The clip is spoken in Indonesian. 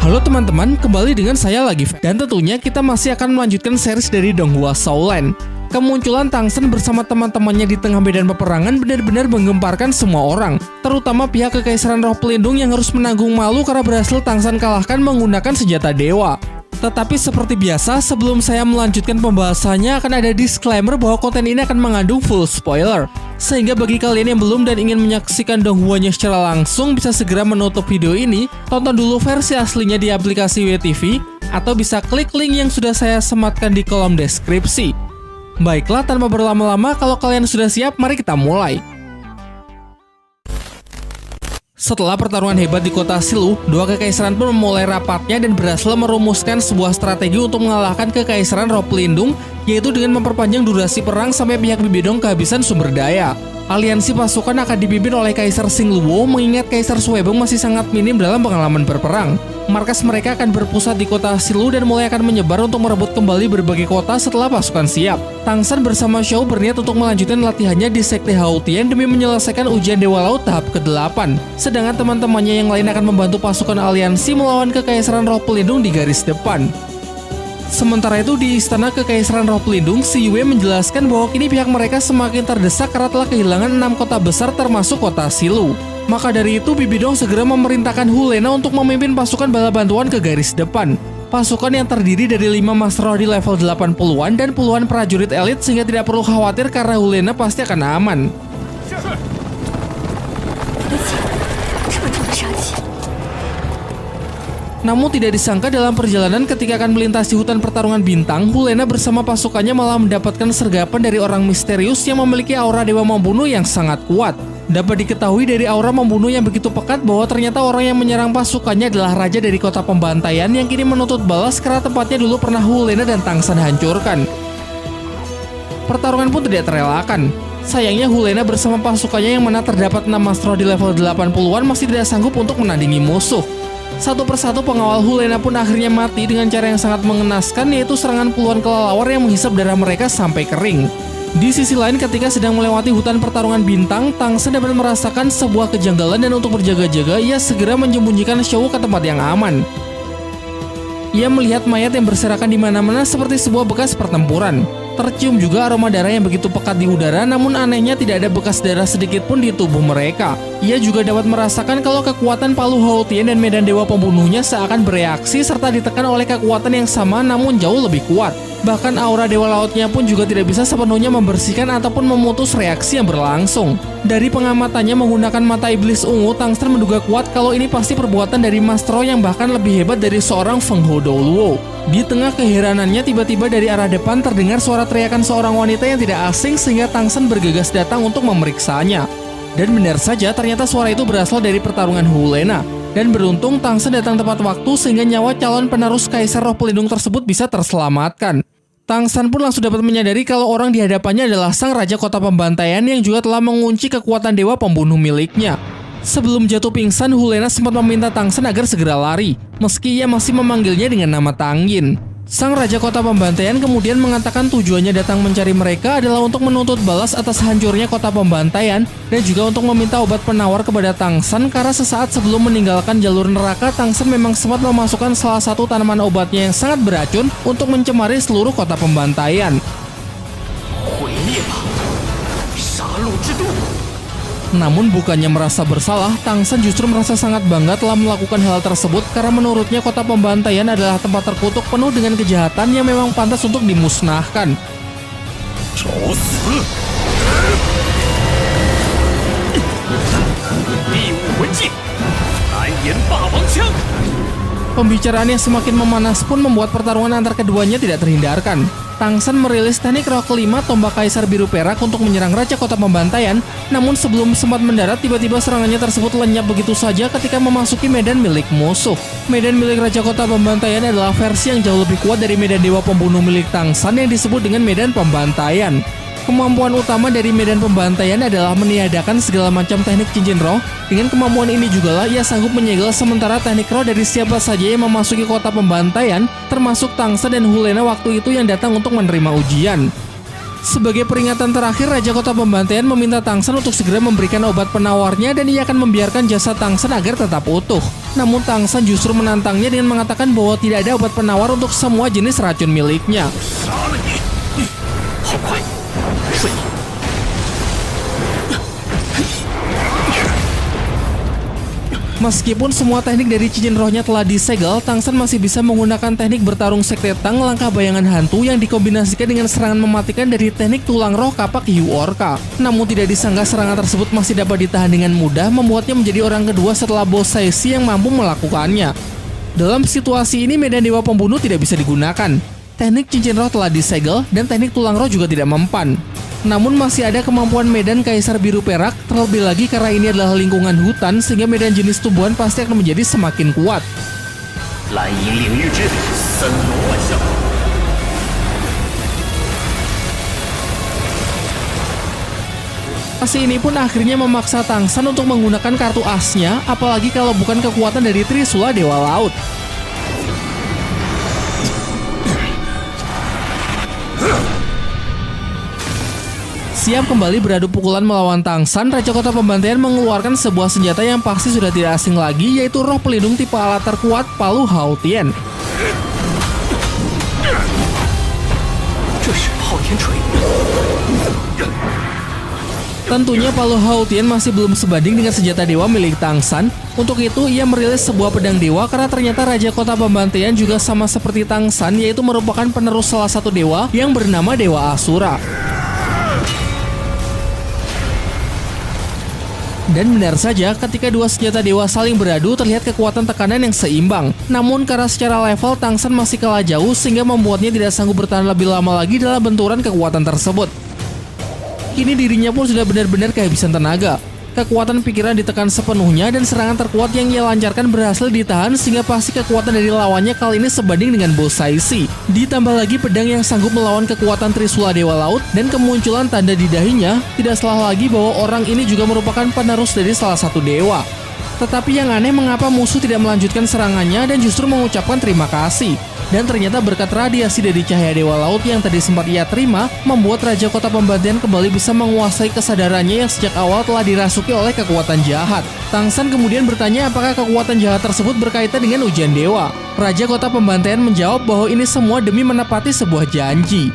Halo teman-teman, kembali dengan saya lagi, dan tentunya kita masih akan melanjutkan series dari Donghua Shaolan. Kemunculan Tangsen bersama teman-temannya di tengah medan peperangan benar-benar menggemparkan semua orang, terutama pihak Kekaisaran Roh Pelindung yang harus menanggung malu karena berhasil Tangsen kalahkan menggunakan senjata dewa. Tetapi seperti biasa, sebelum saya melanjutkan pembahasannya akan ada disclaimer bahwa konten ini akan mengandung full spoiler. Sehingga bagi kalian yang belum dan ingin menyaksikan Donghuanya secara langsung bisa segera menutup video ini, tonton dulu versi aslinya di aplikasi WeTV, atau bisa klik link yang sudah saya sematkan di kolom deskripsi. Baiklah, tanpa berlama-lama, kalau kalian sudah siap, mari kita mulai. Setelah pertarungan hebat di kota Silu, dua kekaisaran pun memulai rapatnya dan berhasil merumuskan sebuah strategi untuk mengalahkan Kekaisaran Roh Pelindung, yaitu dengan memperpanjang durasi perang sampai pihak Bibidong kehabisan sumber daya. Aliansi pasukan akan dipimpin oleh Kaisar Xingluo, mengingat Kaisar Suebong masih sangat minim dalam pengalaman berperang. Markas mereka akan berpusat di kota Silu dan mulai akan menyebar untuk merebut kembali berbagai kota setelah pasukan siap. Tangsen bersama Xiao berniat untuk melanjutkan latihannya di Sekte Hautian demi menyelesaikan ujian Dewa Laut tahap ke-8. Sedangkan teman-temannya yang lain akan membantu pasukan aliansi melawan Kekaisaran Roh Pelindung di garis depan. Sementara itu di Istana Kekaisaran Roh Pelindung, Si Yue menjelaskan bahwa kini pihak mereka semakin terdesak karena telah kehilangan 6 kota besar termasuk kota Silu. Maka dari itu, Bibidong segera memerintahkan Hulena untuk memimpin pasukan bala bantuan ke garis depan. Pasukan yang terdiri dari 5 Master Roh di level 80-an dan puluhan prajurit elit sehingga tidak perlu khawatir karena Hulena pasti akan aman. Namun tidak disangka dalam perjalanan ketika akan melintasi hutan pertarungan bintang, Hulena bersama pasukannya malah mendapatkan sergapan dari orang misterius yang memiliki aura dewa membunuh yang sangat kuat. Dapat diketahui dari aura membunuh yang begitu pekat bahwa ternyata orang yang menyerang pasukannya adalah raja dari kota pembantaian yang kini menuntut balas karena tempatnya dulu pernah Hulena dan Tangsen hancurkan. Pertarungan pun tidak terelakkan. Sayangnya Hulena bersama pasukannya yang mana terdapat 6 Master Roh di level 80-an masih tidak sanggup untuk menandingi musuh. Satu persatu pengawal Hulena pun akhirnya mati dengan cara yang sangat mengenaskan, yaitu serangan puluhan kelelawar yang menghisap darah mereka sampai kering. Di sisi lain, ketika sedang melewati hutan pertarungan bintang, Tangsen dapat merasakan sebuah kejanggalan dan untuk berjaga-jaga, ia segera menyembunyikan Xiao ke tempat yang aman. Ia melihat mayat yang berserakan di mana-mana seperti sebuah bekas pertempuran. Tercium juga aroma darah yang begitu pekat di udara, namun anehnya tidak ada bekas darah sedikit pun di tubuh mereka. Ia juga dapat merasakan kalau kekuatan Palu Hautian dan medan dewa pembunuhnya seakan bereaksi serta ditekan oleh kekuatan yang sama namun jauh lebih kuat. Bahkan aura dewa lautnya pun juga tidak bisa sepenuhnya membersihkan ataupun memutus reaksi yang berlangsung. Dari pengamatannya menggunakan mata iblis ungu, Tangsen menduga kuat kalau ini pasti perbuatan dari Master Roh yang bahkan lebih hebat dari seorang Feng Ho Douluo. Di tengah keheranannya, tiba-tiba dari arah depan terdengar suara teriakan seorang wanita yang tidak asing sehingga Tangsen bergegas datang untuk memeriksanya. Dan benar saja, ternyata suara itu berasal dari pertarungan Hulena. Dan beruntung Tangsen datang tepat waktu sehingga nyawa calon penerus Kaisar Roh Pelindung tersebut bisa terselamatkan. Tangsen pun langsung dapat menyadari kalau orang di hadapannya adalah sang Raja Kota Pembantaian yang juga telah mengunci kekuatan dewa pembunuh miliknya. Sebelum jatuh pingsan, Hulena sempat meminta Tangsen agar segera lari, meski ia masih memanggilnya dengan nama Tangyin. Sang Raja Kota Pembantaian kemudian mengatakan tujuannya datang mencari mereka adalah untuk menuntut balas atas hancurnya kota pembantaian dan juga untuk meminta obat penawar kepada Tangsen karena sesaat sebelum meninggalkan jalur neraka, Tangsen memang sempat memasukkan salah satu tanaman obatnya yang sangat beracun untuk mencemari seluruh kota pembantaian. Namun bukannya merasa bersalah, Tangsen justru merasa sangat bangga telah melakukan hal tersebut karena menurutnya kota pembantaian adalah tempat terkutuk penuh dengan kejahatan yang memang pantas untuk dimusnahkan. Pembicaraan yang semakin memanas pun membuat pertarungan antar keduanya tidak terhindarkan. Tangsen merilis teknik roh kelima tombak kaisar biru perak untuk menyerang Raja Kota Pembantaian, namun sebelum sempat mendarat tiba-tiba serangannya tersebut lenyap begitu saja ketika memasuki medan milik musuh. Medan milik Raja Kota Pembantaian adalah versi yang jauh lebih kuat dari medan dewa pembunuh milik Tangsen yang disebut dengan medan pembantaian. Kemampuan utama dari medan pembantaian adalah meniadakan segala macam teknik cincin roh. Dengan kemampuan ini jugalah ia sanggup menyegel sementara teknik roh dari siapa saja yang memasuki kota pembantaian, termasuk Tangsen dan Hulena waktu itu yang datang untuk menerima ujian. Sebagai peringatan terakhir, Raja Kota Pembantaian meminta Tangsen untuk segera memberikan obat penawarnya dan ia akan membiarkan jasad Tangsen agar tetap utuh. Namun Tang San justru menantangnya dengan mengatakan bahwa tidak ada obat penawar untuk semua jenis racun miliknya. Meskipun semua teknik dari cincin rohnya telah disegel, Tang San masih bisa menggunakan teknik bertarung Sekte Tang langkah bayangan hantu yang dikombinasikan dengan serangan mematikan dari teknik tulang roh kapak Hiu Orca. Namun tidak disangka serangan tersebut masih dapat ditahan dengan mudah, membuatnya menjadi orang kedua setelah Bo Saisi yang mampu melakukannya. Dalam situasi ini medan dewa pembunuh tidak bisa digunakan. Teknik cincin roh telah disegel dan teknik tulang roh juga tidak mempan. Namun masih ada kemampuan medan Kaisar Biru Perak, terlebih lagi karena ini adalah lingkungan hutan sehingga medan jenis tumbuhan pasti akan menjadi semakin kuat. Situasi ini pun akhirnya memaksa Tang San untuk menggunakan kartu asnya, apalagi kalau bukan kekuatan dari Trisula Dewa Laut. Siap kembali beradu pukulan melawan Tang San, Raja Kota Pembantaian mengeluarkan sebuah senjata yang pasti sudah tidak asing lagi, yaitu roh pelindung tipe alat terkuat Palu Hao Tian. Tentunya Palu Hao Tian masih belum sebanding dengan senjata dewa milik Tang San. Untuk itu ia merilis sebuah pedang dewa karena ternyata Raja Kota Pembantaian juga sama seperti Tang San, yaitu merupakan penerus salah satu dewa yang bernama Dewa Asura. Dan benar saja, ketika dua senjata dewa saling beradu, terlihat kekuatan tekanan yang seimbang. Namun karena secara level Tang San masih kalah jauh, sehingga membuatnya tidak sanggup bertahan lebih lama lagi dalam benturan kekuatan tersebut. Kini dirinya pun sudah benar-benar kehabisan tenaga. Kekuatan pikiran ditekan sepenuhnya dan serangan terkuat yang ia lancarkan berhasil ditahan, sehingga pasti kekuatan dari lawannya kali ini sebanding dengan Bo Saisi. Ditambah lagi pedang yang sanggup melawan kekuatan Trisula Dewa Laut dan kemunculan tanda di dahinya, tidak salah lagi bahwa orang ini juga merupakan penerus dari salah satu dewa. Tetapi yang aneh, mengapa musuh tidak melanjutkan serangannya dan justru mengucapkan terima kasih. Dan ternyata berkat radiasi dari cahaya Dewa Laut yang tadi sempat ia terima, membuat Raja Kota Pembantaian kembali bisa menguasai kesadarannya yang sejak awal telah dirasuki oleh kekuatan jahat. Tang San kemudian bertanya apakah kekuatan jahat tersebut berkaitan dengan ujian dewa. Raja Kota Pembantaian menjawab bahwa ini semua demi menepati sebuah janji.